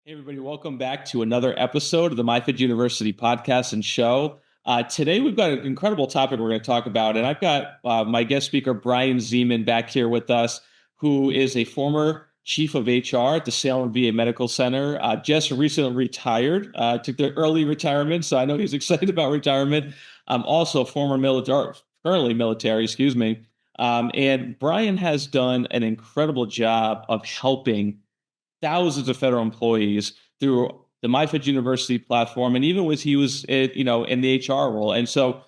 Hey, everybody, welcome back to another episode of the MyFedUniversity podcast and show. Today, we've got an incredible topic we're going to talk about, and I've got my guest speaker, Brian Zeeman, back here with us, who is a former chief of HR at the Salem VA Medical Center, just recently retired, took the early retirement, so I know he's excited about retirement. Also, former military, currently military, excuse me. And Brian has done an incredible job of helping thousands of federal employees through the MyFedUniversity platform, and even he was, in the HR role. And so,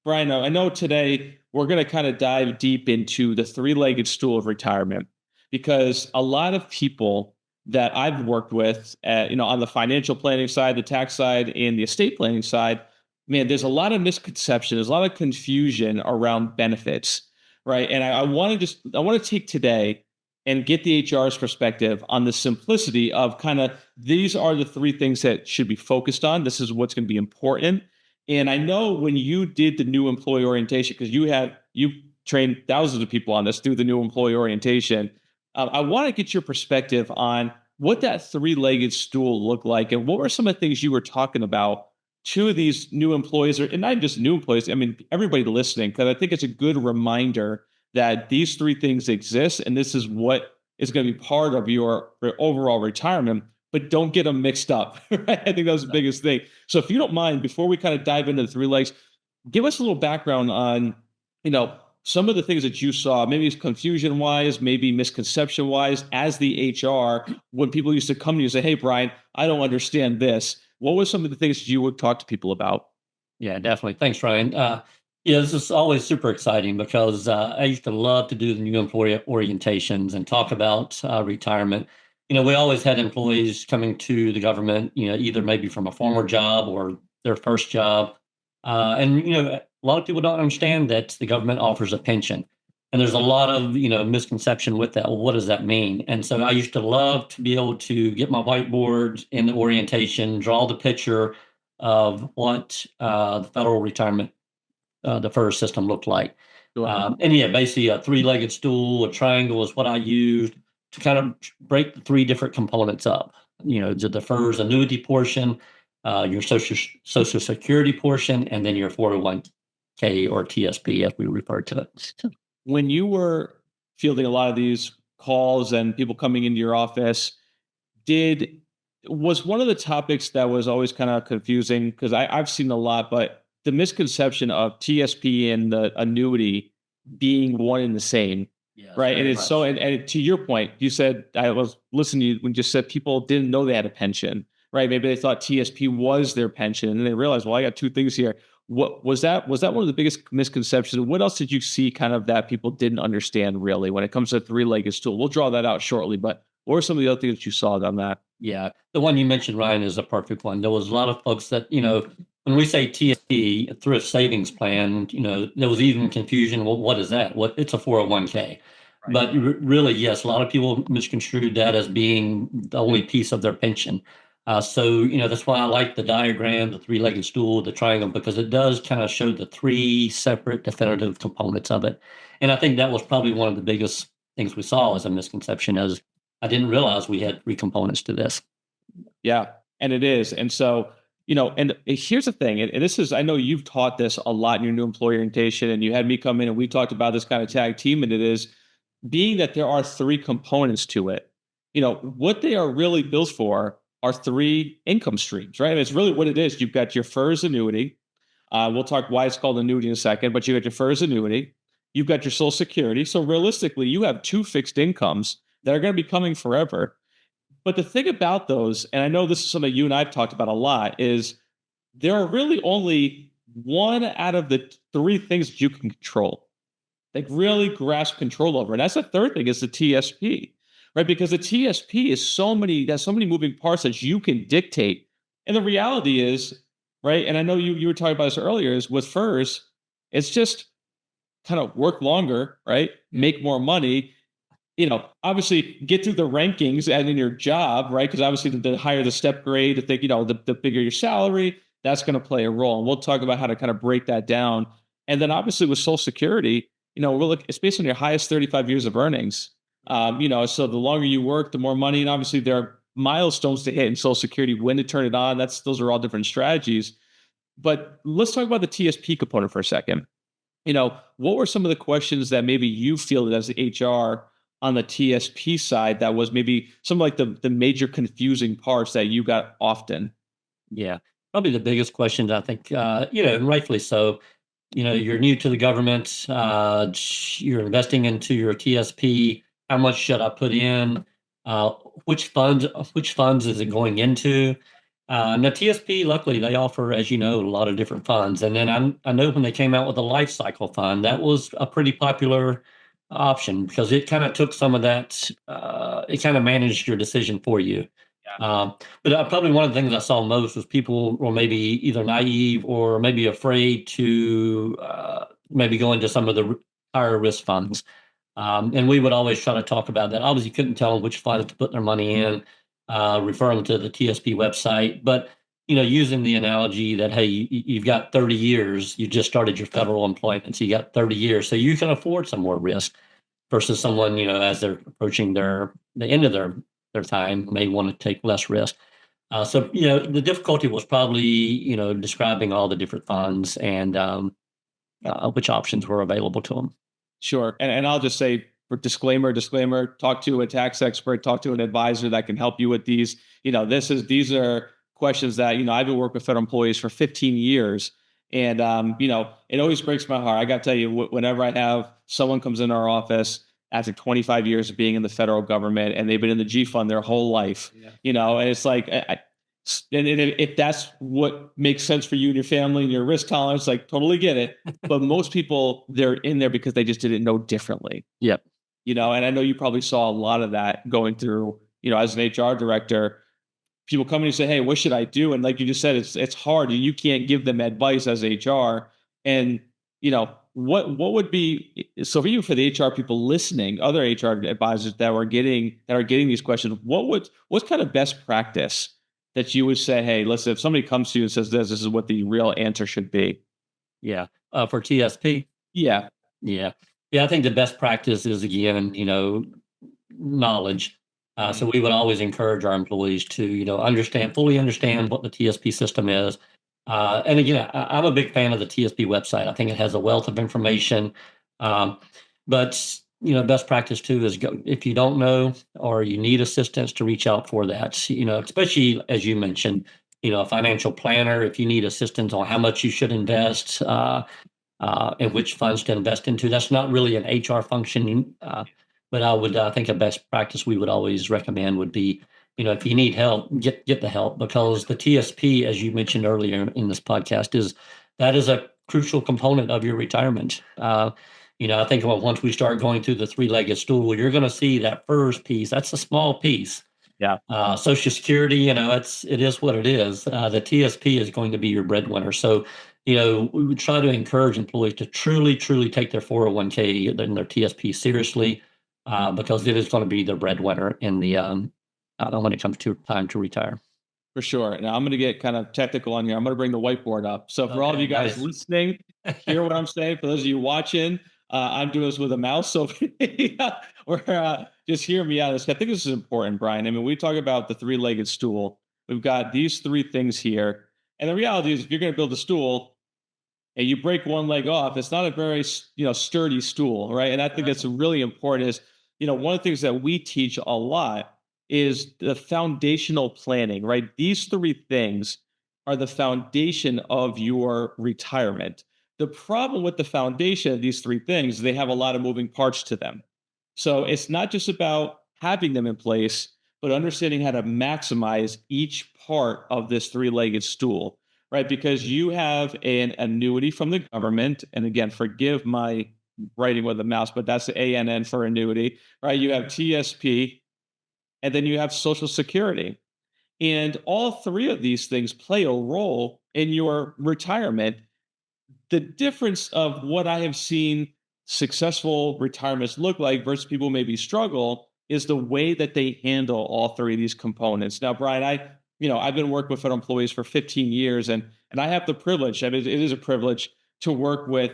Brian, I know today we're going to kind of dive deep into the three-legged stool of retirement, because a lot of people that I've worked with, on the financial planning side, the tax side, and the estate planning side, man, there's a lot of misconception, there's a lot of confusion around benefits, right? And I want to take today and get the HR's perspective on the simplicity of kind of these are the three things that should be focused on. This is what's going to be important. And I know when you did the new employee orientation, because you trained thousands of people on this through the new employee orientation. I want to get your perspective on what that three-legged stool looked like, and what were some of the things you were talking about to these new employees, and not just new employees. I mean, everybody listening, because I think it's a good reminder that these three things exist, and this is what is going to be part of your overall retirement, but don't get them mixed up. Right? I think that was the biggest thing. So if you don't mind, before we kind of dive into the three legs, give us a little background on, some of the things that you saw, maybe it's confusion wise, maybe misconception wise, as the HR, when people used to come to you and say, "Hey, Brian, I don't understand this." What were some of the things you would talk to people about? Yeah, definitely. Thanks, Ryan. Yeah, this is always super exciting because I used to love to do the new employee orientations and talk about retirement. We always had employees coming to the government, either maybe from a former job or their first job. A lot of people don't understand that the government offers a pension. And there's a lot of, misconception with that. Well, what does that mean? And so I used to love to be able to get my whiteboard in the orientation, draw the picture of what the federal retirement, the FERS system looked like. Sure. And yeah, basically a three-legged stool, a triangle is what I used to kind of break the three different components up. The FERS annuity portion, your social security portion, and then your 401k or TSP, as we refer to it. When you were fielding a lot of these calls and people coming into your office, did was one of the topics that was always kind of confusing, because I've seen a lot, but the misconception of TSP and the annuity being one and the same, Yes, right? And very it's so, much. and to your point, you said, I was listening to you when you just said people didn't know they had a pension, right? Maybe they thought TSP was their pension, and then they realized, well, I got two things here. What was that? Was that one of the biggest misconceptions? What else did you see kind of that people didn't understand really when it comes to three-legged stool? We'll draw that out shortly, but what were some of the other things that you saw on that? Yeah, the one you mentioned, Ryan, is a perfect one. There was a lot of folks that, when we say TSP, thrift savings plan, there was even confusion. Well, what is that? What It's a 401k. Right. But really, yes, a lot of people misconstrued that as being the only piece of their pension. So that's why I like the diagram, the three-legged stool, the triangle, because it does kind of show the three separate definitive components of it. And I think that was probably one of the biggest things we saw as a misconception, as I didn't realize we had three components to this. Yeah, and it is. And so, and here's the thing, and this is, I know you've taught this a lot in your new employee orientation, and you had me come in and we talked about this kind of tag team, and it is being that there are three components to it. What they are really built for are three income streams, right? And it's really what it is. You've got your FERS annuity. We'll talk why it's called annuity in a second, but you got your FERS annuity. You've got your Social Security. So realistically, you have two fixed incomes that are going to be coming forever. But the thing about those, and I know this is something you and I've talked about a lot, is there are really only one out of the three things that you can control, like really grasp control over. And that's the third thing, is the TSP, right? Because the TSP there's so many moving parts that you can dictate. And the reality is, right? And I know you were talking about this earlier, is with FERS, it's just kind of work longer, right? Make more money, obviously get through the rankings and in your job, right? Because obviously the higher the step grade, I think, the bigger your salary, that's going to play a role. And we'll talk about how to kind of break that down. And then obviously with Social Security, it's based on your highest 35 years of earnings. So the longer you work, the more money. And obviously there are milestones to hit in Social Security, when to turn it on. Those are all different strategies. But let's talk about the TSP component for a second. What were some of the questions that maybe you fielded as the HR on the TSP side that was maybe some like the major confusing parts that you got often? Yeah. Probably the biggest questions, I think, and rightfully so. You're new to the government. You're investing into your TSP. How much should I put in? Uh, which funds is it going into? Now TSP, luckily, they offer, as you know, a lot of different funds. And then I know when they came out with the life cycle fund, that was a pretty popular option because it kind of took some of that. It kind of managed your decision for you. But probably one of the things I saw most was people were maybe either naive or maybe afraid to maybe go into some of the higher risk funds. And we would always try to talk about that. Obviously, you couldn't tell them which funds to put their money in, refer them to the TSP website. But using the analogy that hey, you've got 30 years, you just started your federal employment, so you got 30 years, so you can afford some more risk versus someone as they're approaching the end of their time may want to take less risk. So the difficulty was probably describing all the different funds and which options were available to them. Sure. And I'll just say for disclaimer, talk to a tax expert, talk to an advisor that can help you with these. These are questions that, I've been working with federal employees for 15 years. And, it always breaks my heart. I got to tell you, whenever I have someone comes in our office after 25 years of being in the federal government and they've been in the G fund their whole life, and it's like, and if that's what makes sense for you and your family and your risk tolerance, like totally get it. But most people, they're in there because they just didn't know differently. Yep. And I know you probably saw a lot of that going through, as an HR director, people come in and say, hey, what should I do? And like you just said, it's hard. You can't give them advice as HR. And, what would be, so for you, for the HR people listening, other HR advisors that are getting these questions, what's kind of best practice that you would say, hey, listen, if somebody comes to you and says this is what the real answer should be? Yeah. For TSP. Yeah. Yeah. Yeah. I think the best practice is again, knowledge. So we would always encourage our employees to, fully understand what the TSP system is. And again, I'm a big fan of the TSP website. I think it has a wealth of information. But best practice too is go if you don't know or you need assistance to reach out for that. Especially as you mentioned, a financial planner. If you need assistance on how much you should invest, and which funds to invest into. That's not really an HR function, but I would think a best practice we would always recommend would be, if you need help, get the help because the TSP, as you mentioned earlier in this podcast, that is a crucial component of your retirement. I think once we start going through the three-legged stool, you're going to see that FERS piece. That's a small piece. Yeah. Social Security, it is what it is. The TSP is going to be your breadwinner. So, we would try to encourage employees to truly, truly take their 401k and their TSP seriously, because it is going to be their breadwinner in the when it comes to time to retire. For sure. Now I'm going to get kind of technical on here. I'm going to bring the whiteboard up. So for all of you guys Nice. listening, hear what I'm saying. For those of you watching, I'm doing this with a mouse. So or just hear me out. I think this is important, Brian. I mean, we talk about the three-legged stool. We've got these three things here. And the reality is if you're going to build a stool and you break one leg off, it's not a very, sturdy stool, right? And I think that's really important is, one of the things that we teach a lot is the foundational planning, right? These three things are the foundation of your retirement. The problem with the foundation of these three things, they have a lot of moving parts to them. So it's not just about having them in place, but understanding how to maximize each part of this three-legged stool, right? Because you have an annuity from the government. And again, forgive my writing with a mouse, but that's the ANN for annuity, right? You have TSP, and then you have Social Security. And all three of these things play a role in your retirement. The difference of what I have seen successful retirements look like versus people maybe struggle is the way that they handle all three of these components. Now, Brian, I've been working with federal employees for 15 years and I have the privilege, I mean, it is a privilege to work with,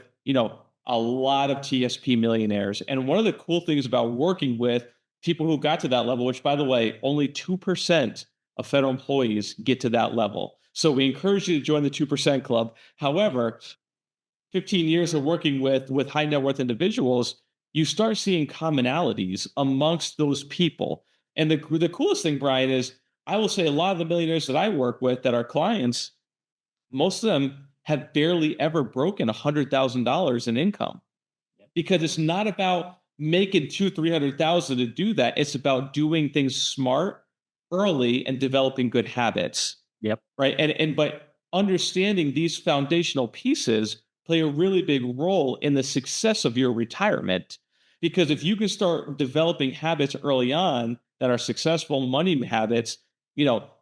a lot of TSP millionaires. And one of the cool things about working with people who got to that level, which by the way, only 2% of federal employees get to that level. So we encourage you to join the 2% club. However, 15 years of working with high net worth individuals, you start seeing commonalities amongst those people. And the coolest thing, Brian, is I will say a lot of the millionaires that I work with that are clients, most of them have barely ever broken $100,000 in income, because it's not about making 300,000 to do that. It's about doing things smart early and developing good habits, Yep. right? And but understanding these foundational pieces play a really big role in the success of your retirement. Because if you can start developing habits early on that are successful money habits,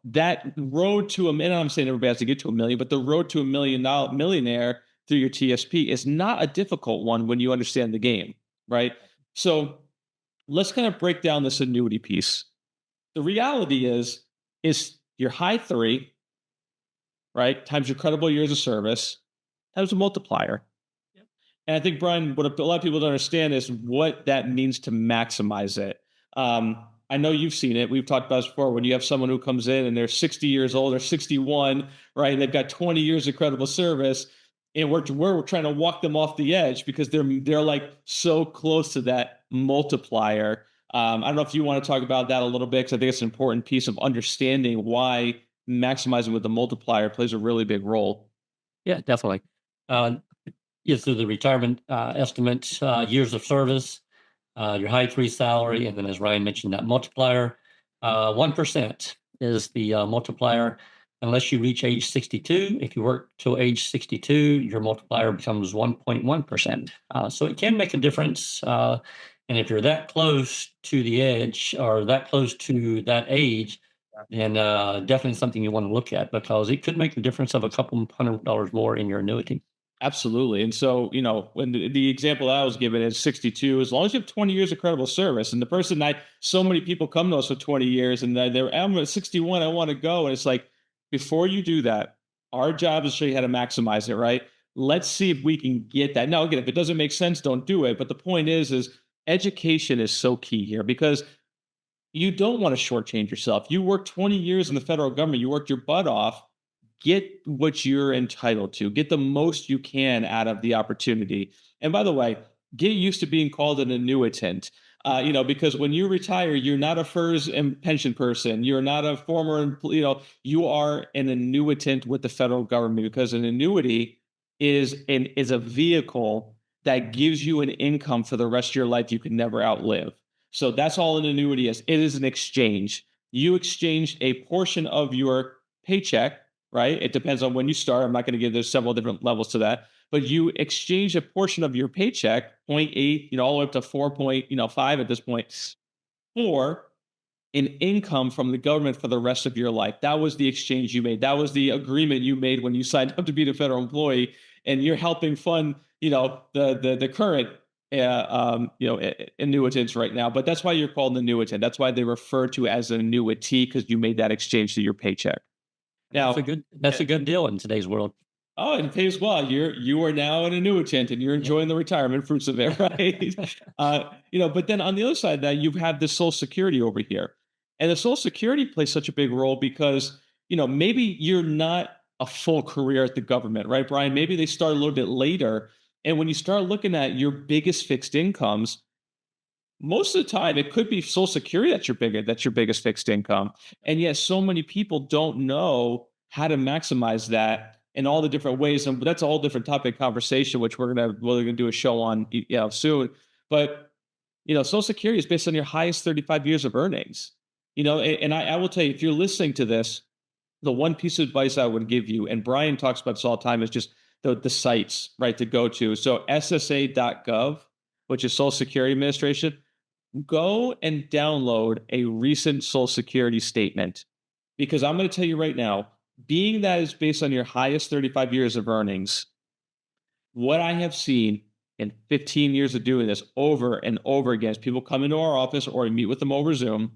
that road to a million, I'm saying everybody has to get to a million, but the road to $1 million millionaire through your TSP is not a difficult one when you understand the game, right? So let's kind of break down this annuity piece. The reality is your high three, right, times your credible years of service, times a multiplier. Yep. And I think, Brian, what a lot of people don't understand is what that means to maximize it. I know you've seen it. We've talked about this before. When you have someone who comes in and they're 60 years old or 61, right? And they've got 20 years of credible service, and we're trying to walk them off the edge because they're like so close to that multiplier. I don't know if you want to talk about that a little bit, because I think it's an important piece of understanding why maximizing with the multiplier plays a really big role. Yeah, definitely. Uh, yeah, so the retirement estimate, years of service, your high three salary, and then as Ryan mentioned, that multiplier, 1% is the multiplier. Unless you reach age 62, if you work till age 62, your multiplier becomes 1.1%. So it can make a difference. And if you're that close to the edge or that close to that age, then definitely something you want to look at, because it could make the difference of a couple $100 more in your annuity. Absolutely. And so, when the example I was given is 62, as long as you have 20 years of credible service, and the person that so many people come to us for 20 years and I'm at 61, I want to go. And it's like, before you do that, our job is to show you how to maximize it, right? Let's see if we can get that. Now, again, if it doesn't make sense, don't do it. But the point is education is so key here, because you don't want to shortchange yourself. You worked 20 years in the federal government, you worked your butt off. Get what you're entitled to, get the most you can out of the opportunity. And by the way, get used to being called an annuitant. Because when you retire, you're not a FERS and pension person. You're not a former, you are an annuitant with the federal government, because an annuity is a vehicle that gives you an income for the rest of your life you can never outlive. So that's all an annuity is. It is an exchange. You exchange a portion of your paycheck, right? It depends on when you start. I'm not going to give, there's several different levels to that, but you exchange a portion of your paycheck, zero point 0.8, all the way up to 4.5 at this point, for an income from the government for the rest of your life. That was the exchange you made. That was the agreement you made when you signed up to be a federal employee, and you're helping fund, the current, annuitants right now. But that's why you're called an annuitant. That's why they refer to as an annuity, because you made that exchange to your paycheck. That's a Now, good that's a good deal in today's world. oh, and it pays well. You are now an annuitant, and you're Yep. enjoying the retirement fruits of it, right? But then on the other side of that, you have the Social Security over here, and the Social Security plays such a big role because maybe you're not a full career at the government, right, Brian? Maybe they start a little bit later, and when you start looking at your biggest fixed incomes, most of the time it could be Social Security that's your biggest fixed income. And yet so many people don't know how to maximize that in all the different ways. And that's a whole different topic conversation, which we're gonna do a show on soon. But Social Security is based on your highest 35 years of earnings. And I will tell you, if you're listening to this, the one piece of advice I would give you, and Brian talks about this all the time, is just the sites, right, to go to. So SSA.gov, which is Social Security Administration, go and download a recent Social Security statement, because I'm going to tell you right now, being that is based on your highest 35 years of earnings, what I have seen in 15 years of doing this over and over again is people come into our office or we meet with them over Zoom,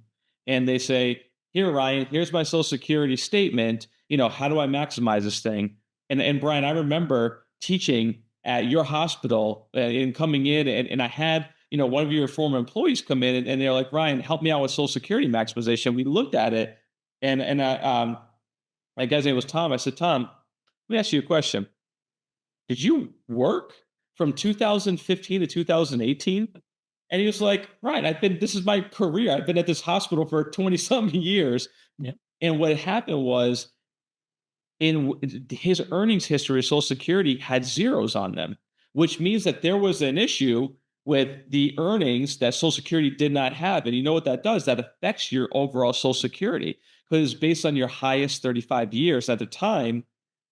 and they say, "Here, Ryan, here's my Social Security statement. How do I maximize this thing?" And Brian, I remember teaching at your hospital and coming in, and I had one of your former employees come in and they're like, Ryan, help me out with Social Security maximization. We looked at it, and my guy's name was Tom. I said, Tom, let me ask you a question. Did you work from 2015 to 2018? And he was like, right, this is my career. I've been at this hospital for 20 something years. Yeah. And what happened was his earnings history of Social Security had zeros on them, which means that there was an issue with the earnings that Social Security did not have. And you know what that does? That affects your overall Social Security because based on your highest 35 years at the time,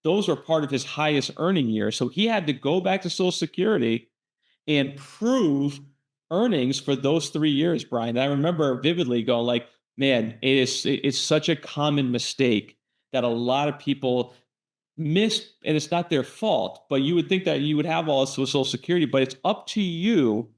those were part of his highest earning years. So he had to go back to Social Security and prove earnings for those 3 years, Brian. And I remember vividly going like, man, it's such a common mistake that a lot of people miss, and it's not their fault, but you would think that you would have all this with Social Security, but it's up to you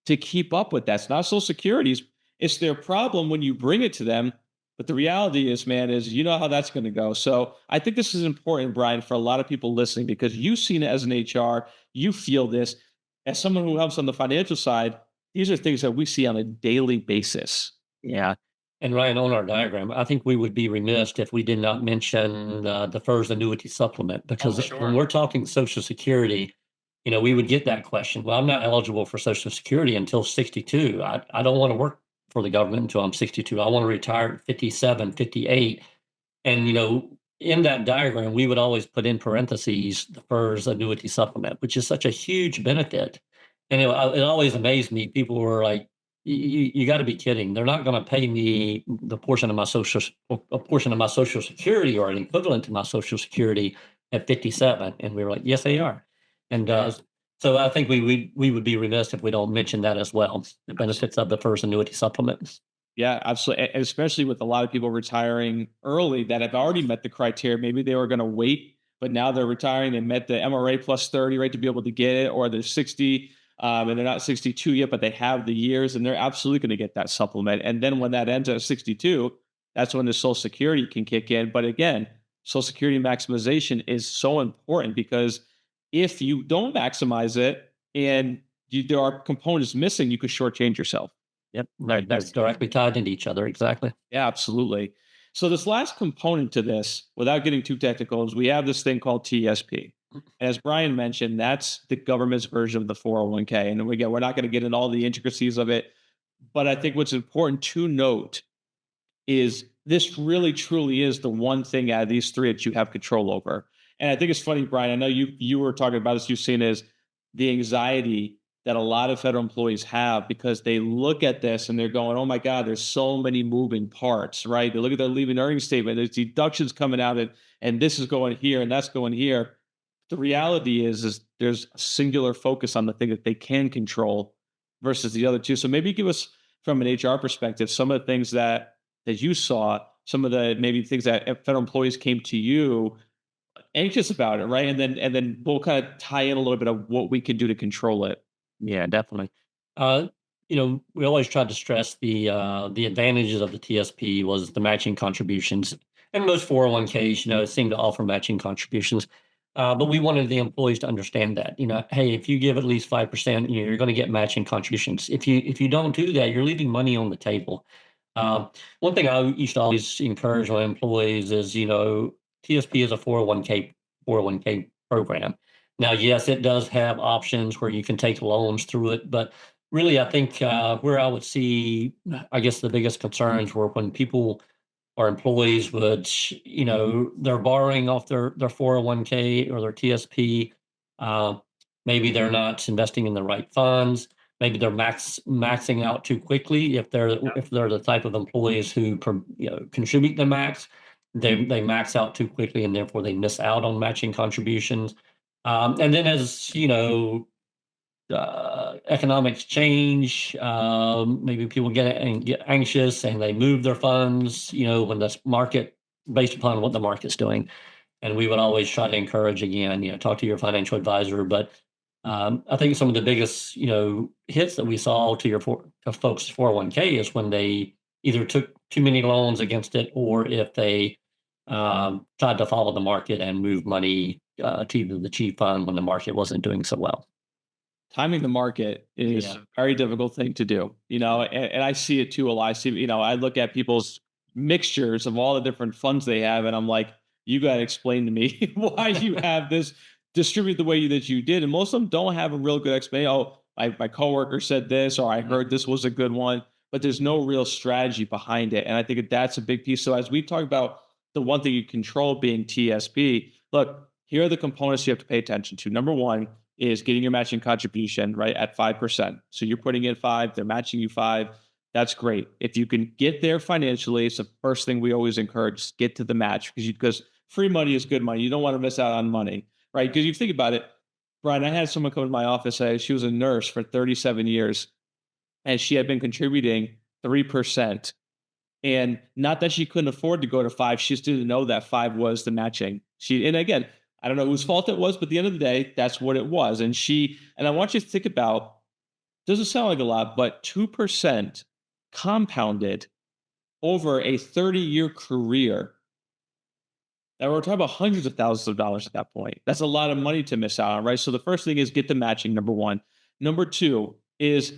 to keep up with that. It's not Social Security's, it's their problem when you bring it to them. But the reality is, man, is you know how that's going to go. So I think this is important, Brian, for a lot of people listening, because you've seen it as an HR, you feel this. As someone who helps on the financial side, these are things that we see on a daily basis. Yeah. And Ryan, on our diagram, I think we would be remiss if we did not mention the FERS annuity supplement, because when we're talking Social Security, we would get that question. Well, I'm not eligible for Social Security until 62. I don't want to work for the government until I'm 62. I want to retire at 57, 58. And, in that diagram, we would always put in parentheses the FERS annuity supplement, which is such a huge benefit. And it always amazed me. People were like, you got to be kidding. They're not going to pay me the portion of my social security or an equivalent to my social security at 57. And we were like, yes, they are. And so I think we would be remiss if we don't mention that as well. The benefits of the FERS annuity supplements. Yeah, absolutely. Especially with a lot of people retiring early that have already met the criteria. Maybe they were going to wait, but now they're retiring. They met the MRA plus 30, right, to be able to get it, or they're 60 and they're not 62 yet, but they have the years and they're absolutely going to get that supplement. And then when that ends at 62, that's when the Social Security can kick in. But again, Social Security maximization is so important because if you don't maximize it and there are components missing, you could shortchange yourself. Yep, they're directly tied into each other. Exactly. Yeah, absolutely. So this last component to this, without getting too technical, is we have this thing called TSP. As Brian mentioned, that's the government's version of the 401k. And again, we're not going to get into all the intricacies of it, but I think what's important to note is this really truly is the one thing out of these three that you have control over. And I think it's funny, Brian, I know you were talking about this, you've seen is the anxiety that a lot of federal employees have because they look at this and they're going, oh my God, there's so many moving parts, right? They look at their leaving earnings statement, there's deductions coming out and this is going here and that's going here. The reality is there's a singular focus on the thing that they can control versus the other two. So maybe give us from an HR perspective, some of the things that you saw, some of the maybe things that federal employees came to you anxious about it, right? And then we'll kind of tie in a little bit of what we can do to control it. Yeah, definitely. Uh, we always tried to stress the advantages of the TSP was the matching contributions, and most 401ks, seem to offer matching contributions. But we wanted the employees to understand that, hey, if you give at least 5%, you're going to get matching contributions. If you don't do that, you're leaving money on the table. One thing I used to always encourage my employees is, TSP is a 401k program. Now, yes, it does have options where you can take loans through it, but really, I think where I would see, I guess, the biggest concerns were when people or employees would, they're borrowing off their 401k or their TSP. Uh, Maybe they're not investing in the right funds. Maybe they're maxing out too quickly. If they're the type of employees who contribute the max, they max out too quickly and therefore they miss out on matching contributions. And then as economics change, maybe people get anxious and they move their funds, when the market, based upon what the market's doing. And we would always try to encourage again, talk to your financial advisor. But I think some of the biggest, hits that we saw to folks' 401k is when they either took too many loans against it, or if they tried to follow the market and move money to either the chief fund when the market wasn't doing so well. timing the market is Yeah. a very difficult thing to do, and I see it too a lot. I see, I look at people's mixtures of all the different funds they have, and I'm like, you got to explain to me why you have this distributed the way that you did. And most of them don't have a real good explanation. Oh, my coworker said this, or I heard this was a good one, but there's no real strategy behind it. And I think that's a big piece. So as we talk about the one thing you control being TSP, look, here are the components you have to pay attention to. Number one is getting your matching contribution right at 5%. So you're putting in five, they're matching you five. That's great. If you can get there financially, it's the first thing we always encourage, just get to the match because free money is good money. You don't want to miss out on money, right? Because you think about it, Brian, I had someone come to my office, she was a nurse for 37 years and she had been contributing 3%. And not that she couldn't afford to go to five, she just didn't know that five was the matching. And again, I don't know whose fault it was, but at the end of the day, that's what it was. And I want you to think about, doesn't sound like a lot, but 2% compounded over a 30-year career. Now we're talking about hundreds of thousands of dollars at that point. That's a lot of money to miss out on, right? So the first thing is get the matching, number one. Number two is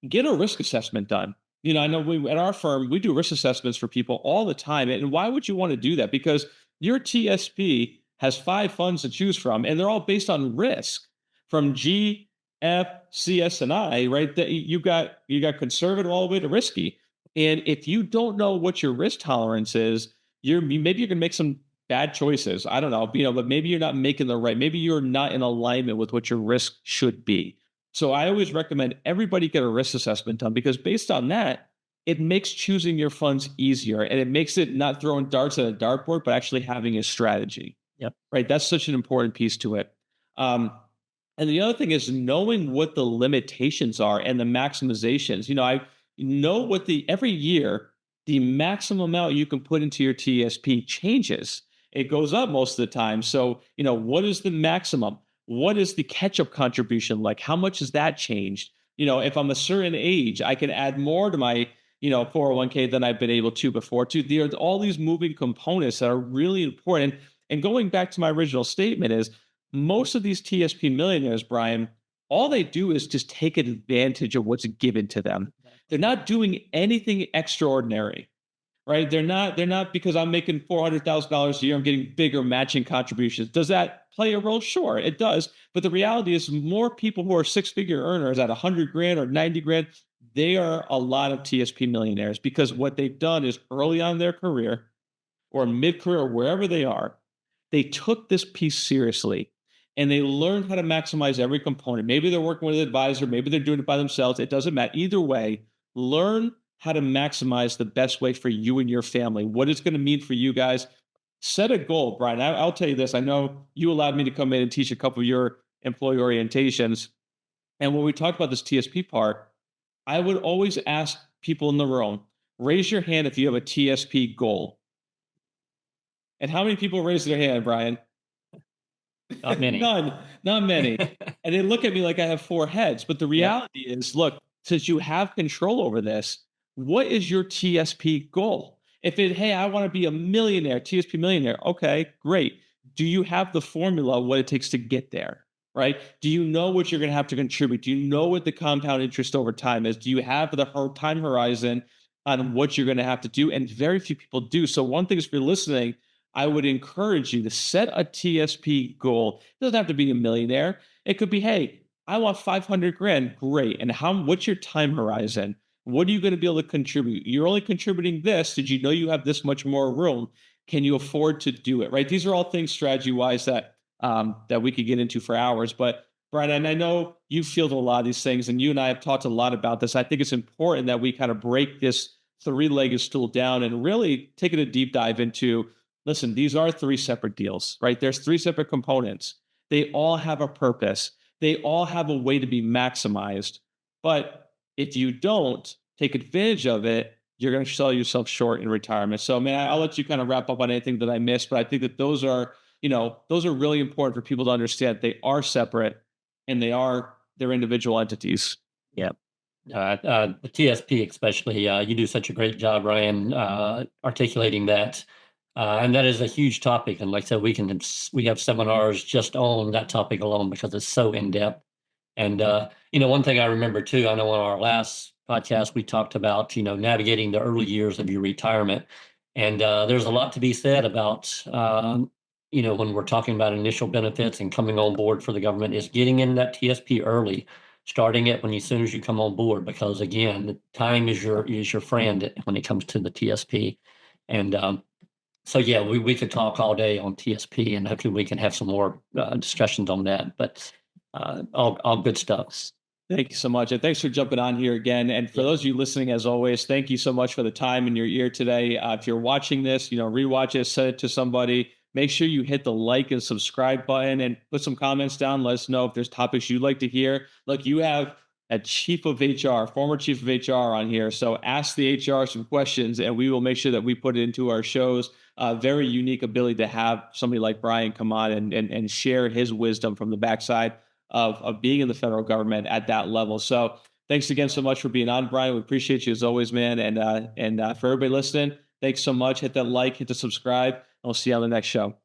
get a risk assessment done. I know we at our firm, we do risk assessments for people all the time. And why would you want to do that? Because your TSP has five funds to choose from, and they're all based on risk from G, F, CS, and I, right? That you got conservative all the way to risky. And if you don't know what your risk tolerance is, maybe you're gonna make some bad choices. I don't know, but maybe you're not making the right, maybe you're not in alignment with what your risk should be. So I always recommend everybody get a risk assessment done because based on that, it makes choosing your funds easier and it makes it not throwing darts at a dartboard, but actually having a strategy. Yep. Right. That's such an important piece to it. Um, and the other thing is knowing what the limitations are and the maximizations. I know what every year, the maximum amount you can put into your TSP changes. It goes up most of the time. So, what is the maximum? What is the catch-up contribution like? How much has that changed? If I'm a certain age, I can add more to my, 401k than I've been able to before. Too, there are all these moving components that are really important. And going back to my original statement is most of these TSP millionaires, Brian, all they do is just take advantage of what's given to them. They're not doing anything extraordinary, right? They're not because I'm making $400,000 a year, I'm getting bigger matching contributions. Does that play a role? Sure, it does. But the reality is more people who are six-figure earners at 100 grand or 90 grand, they are a lot of TSP millionaires because what they've done is early on in their career or mid-career or wherever they are, they took this piece seriously and they learned how to maximize every component. Maybe they're working with an advisor, maybe they're doing it by themselves. It doesn't matter. Either way, learn how to maximize the best way for you and your family. What it's going to mean for you guys. Set a goal, Brian. I'll tell you this. I know you allowed me to come in and teach a couple of your employee orientations. And when we talked about this TSP part, I would always ask people in the room, raise your hand if you have a TSP goal. And how many people raised their hand, Brian? Not many. None, not many. And they look at me like I have four heads. But the Yep. reality is, look, since you have control over this, what is your TSP goal? Hey, I want to be a millionaire, TSP millionaire. Okay, great. Do you have the formula, what it takes to get there? Right? Do you know what you're going to have to contribute? Do you know what the compound interest over time is? Do you have the time horizon on what you're going to have to do? And very few people do. So one thing is, if you're listening, I would encourage you to set a TSP goal. It doesn't have to be a millionaire. It could be, hey, I want 500 grand. Great. And what's your time horizon? What are you going to be able to contribute? You're only contributing this. Did you know you have this much more room? Can you afford to do it? Right. These are all things strategy wise that we could get into for hours. But Brian, and I know you fielded a lot of these things, and you and I have talked a lot about this. I think it's important that we kind of break this three-legged stool down and really take it a deep dive into. Listen, these are three separate deals, right? There's three separate components. They all have a purpose. They all have a way to be maximized. But if you don't take advantage of it, you're going to sell yourself short in retirement. So, man, I'll let you kind of wrap up on anything that I missed, but I think that those are really important for people to understand. They are separate and they're individual entities. Yep. The TSP, especially, you do such a great job, Ryan, articulating that. And that is a huge topic. And like I said, we have seminars just on that topic alone because it's so in depth. And one thing I remember too, I know on our last podcast we talked about navigating the early years of your retirement, and there's a lot to be said about when we're talking about initial benefits and coming on board for the government is getting in that TSP early, starting it as soon as you come on board, because again, the time is your friend when it comes to the TSP, and so yeah, we could talk all day on TSP, and hopefully we can have some more discussions on that. But all good stuff. Thank you so much. And thanks for jumping on here again. And for Yeah. those of you listening, as always, thank you so much for the time in your ear today. If you're watching this, rewatch it, send it to somebody. Make sure you hit the like and subscribe button and put some comments down. Let us know if there's topics you'd like to hear. Look, you have a chief of HR, former chief of HR on here. So ask the HR some questions and we will make sure that we put it into our shows. Very unique ability to have somebody like Brian come on and share his wisdom from the backside of being in the federal government at that level. So thanks again so much for being on, Brian. We appreciate you as always, man. And for everybody listening, thanks so much. Hit that like, hit the subscribe. And we'll see you on the next show.